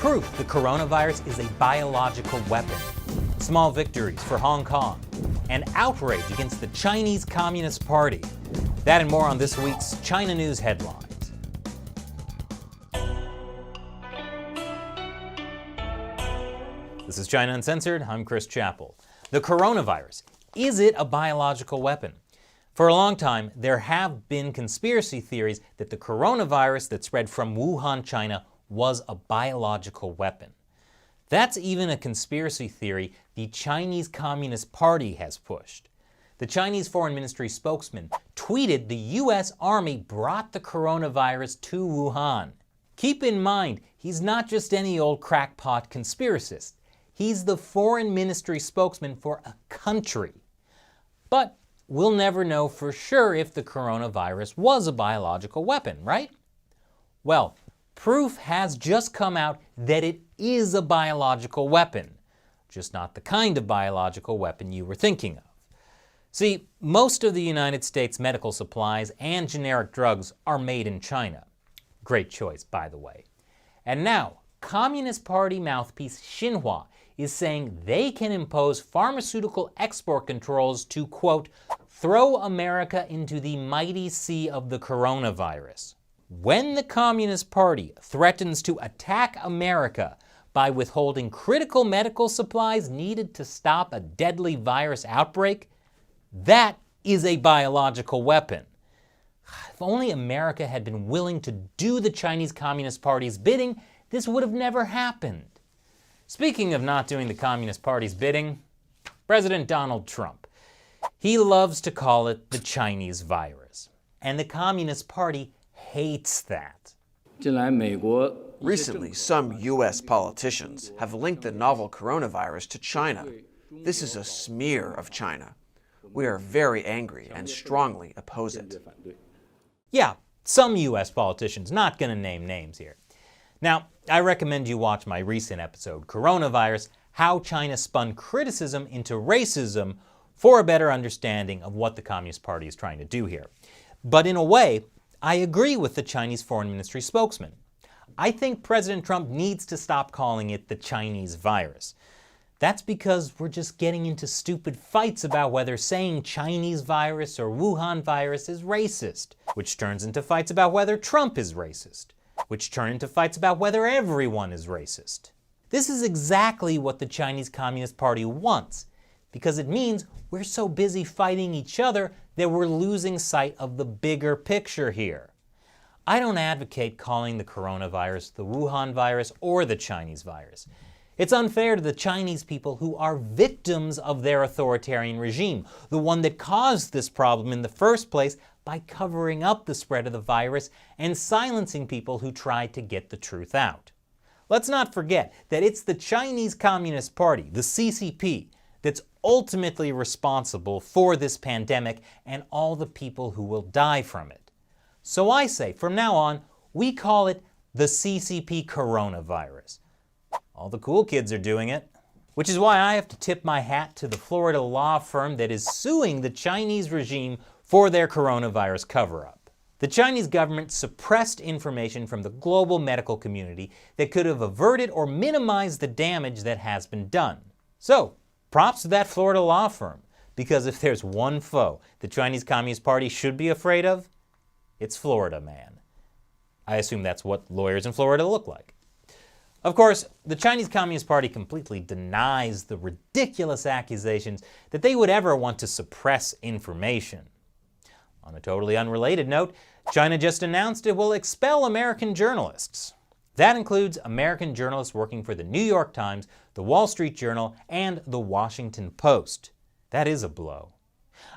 Proof the coronavirus is a biological weapon. Small victories for Hong Kong. And outrage against the Chinese Communist Party. That and more on this week's China News Headlines. This is China Uncensored. I'm Chris Chappell. The coronavirus. Is it a biological weapon? For a long time, there have been conspiracy theories that the coronavirus that spread from Wuhan, China, was a biological weapon. That's even a conspiracy theory the Chinese Communist Party has pushed. The Chinese Foreign Ministry spokesman tweeted the U.S. Army brought the coronavirus to Wuhan. Keep in mind, he's not just any old crackpot conspiracist. He's the Foreign Ministry spokesman for a country. But we'll never know for sure if the coronavirus was a biological weapon, right? Well, proof has just come out that it is a biological weapon, just not the kind of biological weapon you were thinking of. See, most of the United States medical supplies and generic drugs are made in China. Great choice, by the way. And now, Communist Party mouthpiece Xinhua is saying they can impose pharmaceutical export controls to, quote, throw America into the mighty sea of the coronavirus. When the Communist Party threatens to attack America by withholding critical medical supplies needed to stop a deadly virus outbreak, that is a biological weapon. If only America had been willing to do the Chinese Communist Party's bidding, this would have never happened. Speaking of not doing the Communist Party's bidding, President Donald Trump. He loves to call it the Chinese virus. And the Communist Party hates that. Recently, some U.S. politicians have linked the novel coronavirus to China. This is a smear of China. We are very angry and strongly oppose it. Yeah, some U.S. politicians, not going to name names here. Now, I recommend you watch my recent episode, Coronavirus, How China Spun Criticism into Racism, for a better understanding of what the Communist Party is trying to do here. But in a way, I agree with the Chinese Foreign Ministry spokesman. I think President Trump needs to stop calling it the Chinese virus. That's because we're just getting into stupid fights about whether saying Chinese virus or Wuhan virus is racist, which turns into fights about whether Trump is racist, which turn into fights about whether everyone is racist. This is exactly what the Chinese Communist Party wants, because it means we're so busy fighting each other that we're losing sight of the bigger picture here. I don't advocate calling the coronavirus the Wuhan virus or the Chinese virus. It's unfair to the Chinese people who are victims of their authoritarian regime, the one that caused this problem in the first place by covering up the spread of the virus and silencing people who tried to get the truth out. Let's not forget that it's the Chinese Communist Party, the CCP, that's ultimately responsible for this pandemic and all the people who will die from it. So I say, from now on, we call it the CCP coronavirus. All the cool kids are doing it, which is why I have to tip my hat to the Florida law firm that is suing the Chinese regime for their coronavirus cover-up. The Chinese government suppressed information from the global medical community that could have averted or minimized the damage that has been done. So, props to that Florida law firm, because if there's one foe the Chinese Communist Party should be afraid of, it's Florida man. I assume that's what lawyers in Florida look like. Of course, the Chinese Communist Party completely denies the ridiculous accusations that they would ever want to suppress information. On a totally unrelated note, China just announced it will expel American journalists. That includes American journalists working for the New York Times, the Wall Street Journal, and the Washington Post. That is a blow.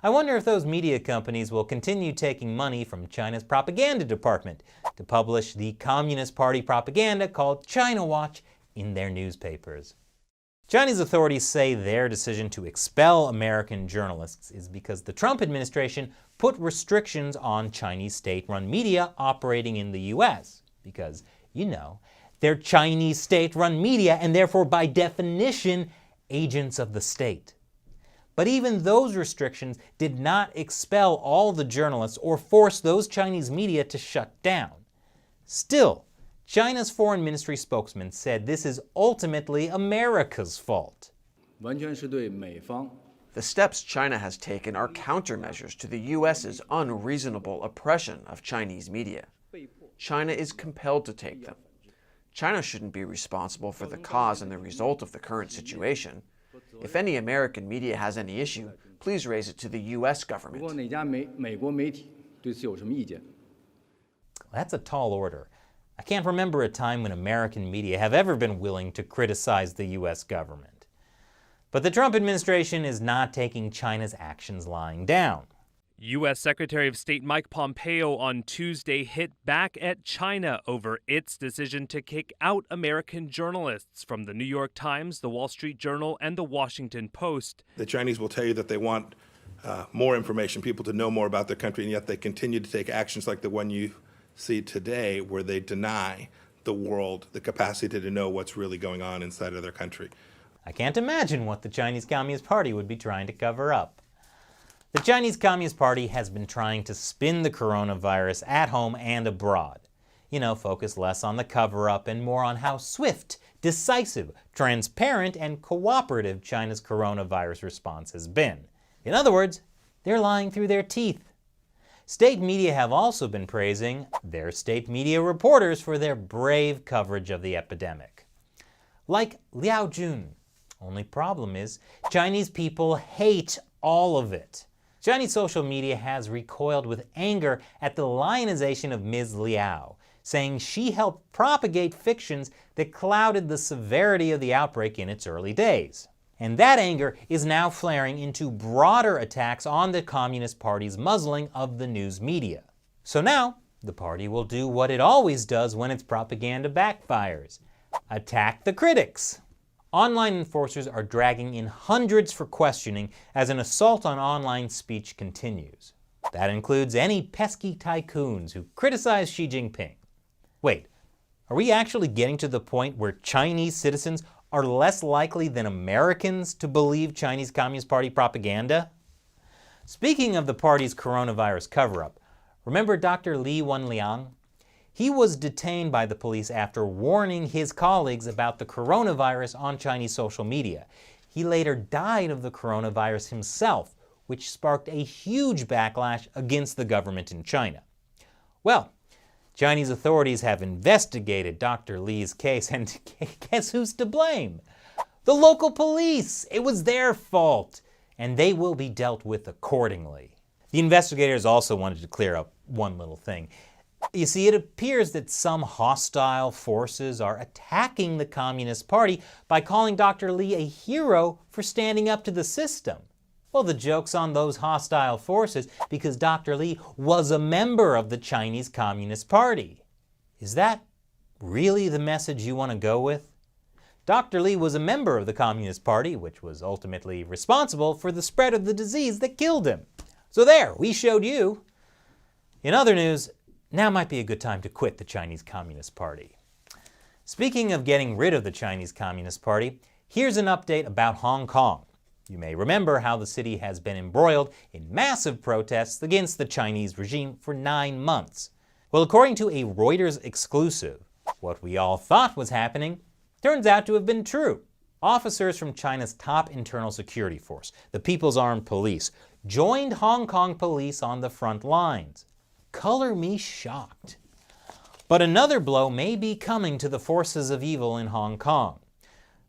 I wonder if those media companies will continue taking money from China's propaganda department to publish the Communist Party propaganda called China Watch in their newspapers. Chinese authorities say their decision to expel American journalists is because the Trump administration put restrictions on Chinese state-run media operating in the U.S. because, you know, they're Chinese state-run media and therefore by definition agents of the state. But even those restrictions did not expel all the journalists or force those Chinese media to shut down. Still, China's foreign ministry spokesman said this is ultimately America's fault. 完全是对美方 The steps China has taken are countermeasures to the U.S.'s unreasonable oppression of Chinese media. China is compelled to take them. China shouldn't be responsible for the cause and the result of the current situation. If any American media has any issue, please raise it to the U.S. 不过 government. 哪家美国媒体对此有什么意见？ That's a tall order. I can't remember a time when American media have ever been willing to criticize the U.S. government. But the Trump administration is not taking China's actions lying down. U.S. Secretary of State Mike Pompeo on Tuesday hit back at China over its decision to kick out American journalists from the New York Times, the Wall Street Journal, and the Washington Post. The Chinese will tell you that they want more information, people to know more about their country, and yet they continue to take actions like the one you see today, where they deny the world the capacity to know what's really going on inside of their country. I can't imagine what the Chinese Communist Party would be trying to cover up. The Chinese Communist Party has been trying to spin the coronavirus at home and abroad. Focus less on the cover-up and more on how swift, decisive, transparent, and cooperative China's coronavirus response has been. In other words, they're lying through their teeth. State media have also been praising their state media reporters for their brave coverage of the epidemic. Like Liao Jun. Only problem is, Chinese people hate all of it. Chinese social media has recoiled with anger at the lionization of Ms. Liao, saying she helped propagate fictions that clouded the severity of the outbreak in its early days. And that anger is now flaring into broader attacks on the Communist Party's muzzling of the news media. So now, the party will do what it always does when its propaganda backfires: attack the critics. Online enforcers are dragging in hundreds for questioning as an assault on online speech continues. That includes any pesky tycoons who criticize Xi Jinping. Wait, are we actually getting to the point where Chinese citizens are less likely than Americans to believe Chinese Communist Party propaganda? Speaking of the party's coronavirus cover-up, remember Dr. Li Wenliang? He was detained by the police after warning his colleagues about the coronavirus on Chinese social media. He later died of the coronavirus himself, which sparked a huge backlash against the government in China. Well, Chinese authorities have investigated Dr. Li's case, and guess who's to blame? The local police! It was their fault, and they will be dealt with accordingly. The investigators also wanted to clear up one little thing. You see, it appears that some hostile forces are attacking the Communist Party by calling Dr. Li a hero for standing up to the system. Well, the joke's on those hostile forces because Dr. Li was a member of the Chinese Communist Party. Is that really the message you want to go with? Dr. Li was a member of the Communist Party, which was ultimately responsible for the spread of the disease that killed him. So there, we showed you. In other news, now might be a good time to quit the Chinese Communist Party. Speaking of getting rid of the Chinese Communist Party, here's an update about Hong Kong. You may remember how the city has been embroiled in massive protests against the Chinese regime for 9 months. Well, according to a Reuters exclusive, what we all thought was happening turns out to have been true. Officers from China's top internal security force, the People's Armed Police, joined Hong Kong police on the front lines. Color me shocked. But another blow may be coming to the forces of evil in Hong Kong.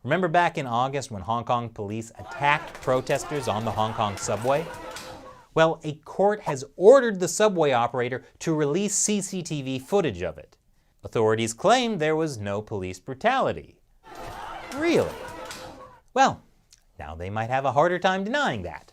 Remember back in August when Hong Kong police attacked protesters on the Hong Kong subway? Well, a court has ordered the subway operator to release CCTV footage of it. Authorities claim there was no police brutality. Really? Well, now they might have a harder time denying that.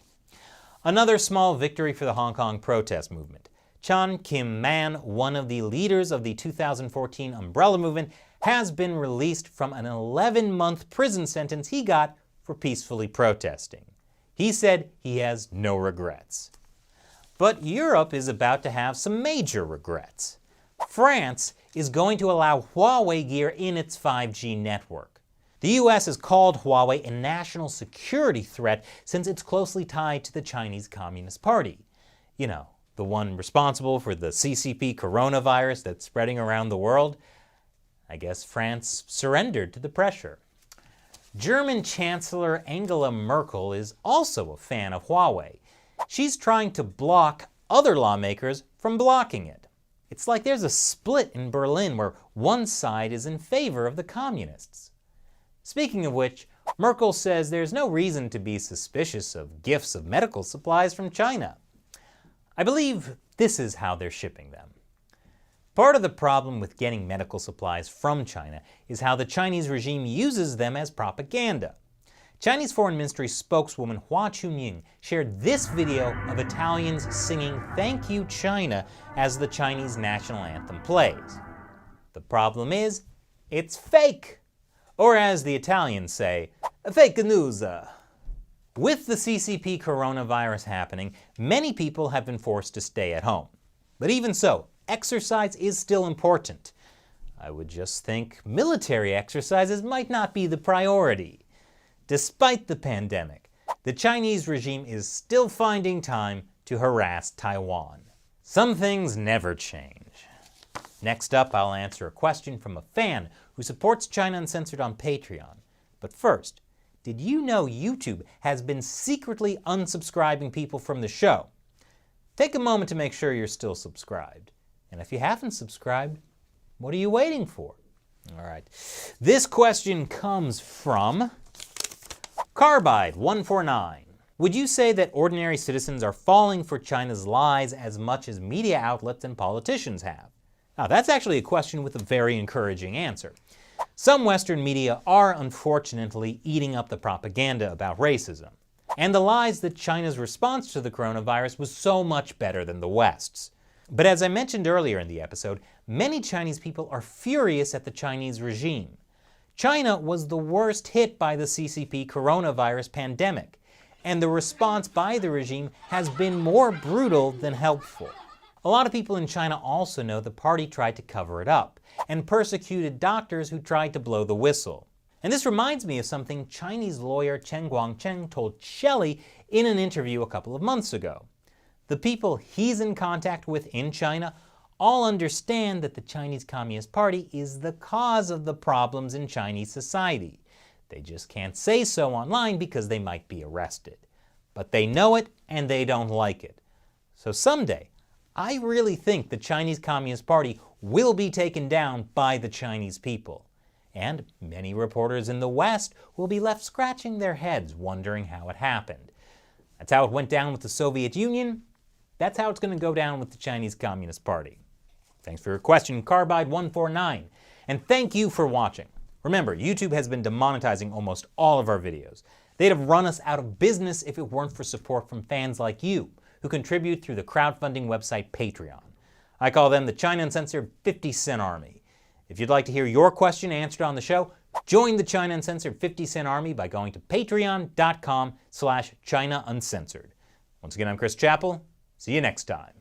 Another small victory for the Hong Kong protest movement. Chan Kim-man, one of the leaders of the 2014 Umbrella Movement, has been released from an 11-month prison sentence he got for peacefully protesting. He said he has no regrets. But Europe is about to have some major regrets. France is going to allow Huawei gear in its 5G network. The US has called Huawei a national security threat since it's closely tied to the Chinese Communist Party. You know, the one responsible for the CCP coronavirus that's spreading around the world. I guess France surrendered to the pressure. German Chancellor Angela Merkel is also a fan of Huawei. She's trying to block other lawmakers from blocking it. It's like there's a split in Berlin where one side is in favor of the communists. Speaking of which, Merkel says there's no reason to be suspicious of gifts of medical supplies from China. I believe this is how they're shipping them. Part of the problem with getting medical supplies from China is how the Chinese regime uses them as propaganda. Chinese Foreign Ministry spokeswoman Hua Chunying shared this video of Italians singing "Thank You, China" as the Chinese national anthem plays. The problem is, it's fake! Or as the Italians say, fake news. With the CCP coronavirus happening, many people have been forced to stay at home. But even so, exercise is still important. I would just think military exercises might not be the priority. Despite the pandemic, the Chinese regime is still finding time to harass Taiwan. Some things never change. Next up, I'll answer a question from a fan who supports China Uncensored on Patreon. But first, did you know YouTube has been secretly unsubscribing people from the show? Take a moment to make sure you're still subscribed. And if you haven't subscribed, what are you waiting for? All right. This question comes from Carbide149. Would you say that ordinary citizens are falling for China's lies as much as media outlets and politicians have? Now, that's actually a question with a very encouraging answer. Some Western media are unfortunately eating up the propaganda about racism, and the lies that China's response to the coronavirus was so much better than the West's. But as I mentioned earlier in the episode, many Chinese people are furious at the Chinese regime. China was the worst hit by the CCP coronavirus pandemic, and the response by the regime has been more brutal than helpful. A lot of people in China also know the party tried to cover it up and persecuted doctors who tried to blow the whistle. And this reminds me of something Chinese lawyer Chen Guangcheng told Shelley in an interview a couple of months ago. The people he's in contact with in China all understand that the Chinese Communist Party is the cause of the problems in Chinese society. They just can't say so online because they might be arrested. But they know it and they don't like it. So someday, I really think the Chinese Communist Party will be taken down by the Chinese people. And many reporters in the West will be left scratching their heads wondering how it happened. That's how it went down with the Soviet Union. That's how it's going to go down with the Chinese Communist Party. Thanks for your question, Carbide149. And thank you for watching. Remember, YouTube has been demonetizing almost all of our videos. They'd have run us out of business if it weren't for support from fans like you, who contribute through the crowdfunding website Patreon. I call them the China Uncensored 50 Cent Army. If you'd like to hear your question answered on the show, join the China Uncensored 50 Cent Army by going to patreon.com/China Uncensored. Once again, I'm Chris Chappell. See you next time.